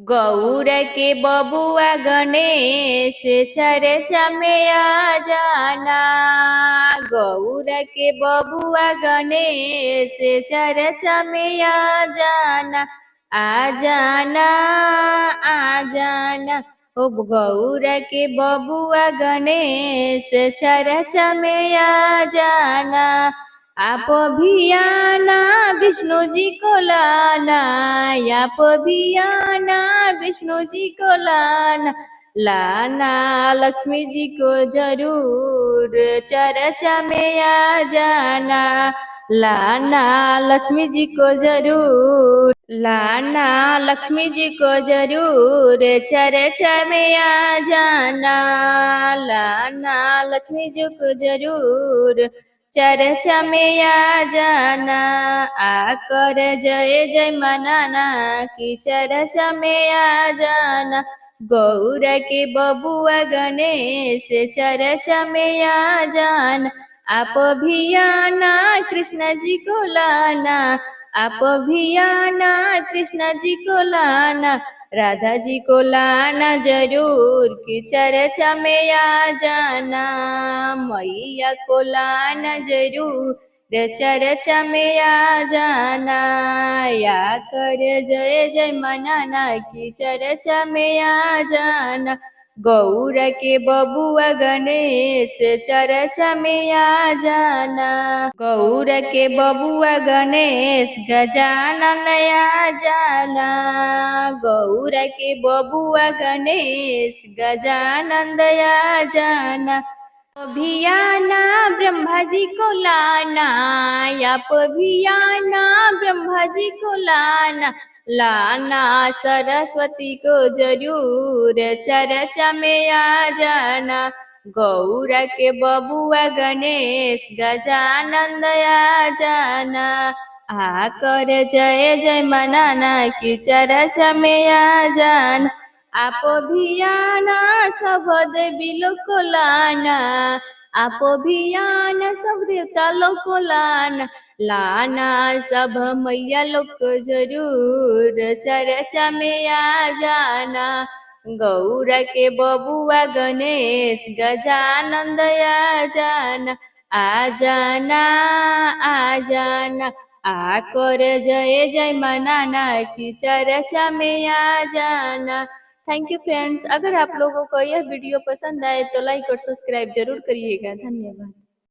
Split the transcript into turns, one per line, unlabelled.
गौर के बबुआ गणेश चर्चा में आ जाना। गौर के बबुआ गणेश चर्चा में आ जाना। आ जाना आ जाना ओ गौर के बबुआ गणेश चर्चा में आ जाना। आप भी आना विष्णु जी को लाना। आप भी आना विष्णु जी को लाना। लाना लक्ष्मी जी को जरूर चर्चा में आ जाना। लाना लक्ष्मी जी को जरूर। लाना लक्ष्मी जी को जरूर चर्चा में आ जाना। लाना लक्ष्मी जी को जरूर चर्चा में आ जाना। आकर जय जय मनाना कि चर्चा में आ जाना। गौर के बबुआ गणेश चर्चा में आ जाना। आप भी आना कृष्ण जी को लाना। आप भी आना कृष्ण जी को लाना। राधा जी को लाना जरूर कि चर्चा में आ जाना। मैया को लाना जरूर चर्चा में आ जाना। या कर जय जय मनाना कि चर्चा में आ जाना। गौर के बबुआ गणेश चर्चा में आ जाना। गौर के बबुआ गणेश गजानन आ जाना। गौर के बबुआ गणेश गजानंद आ जाना। भी आना ब्रह्मा जी को लाना। आप भी आना ब्रह्मा जी को लाना। लाना सरस्वती को जरूर चर्चा में आ जाना। गौर के बबुआ गणेश गजानंद आ जाना। आकर जय जय मनाना कि चर्चा में आ जाना। आप भी आना सब देवी लोग को लाना। आप भी आना सब देवता लोग को लाना। लाना सब मैया लोग को जरूर चर्चा में आ जाना। गौर के बबुआ गणेश गजानंद आ जाना। आ जाना आ जाना। आकर जय जय मनाना कि चर्चा में आ जाना। Thank you friends. अगर आप लोगों को यह वीडियो पसंद आए तो लाइक और सब्सक्राइब जरूर करिएगा। धन्यवाद।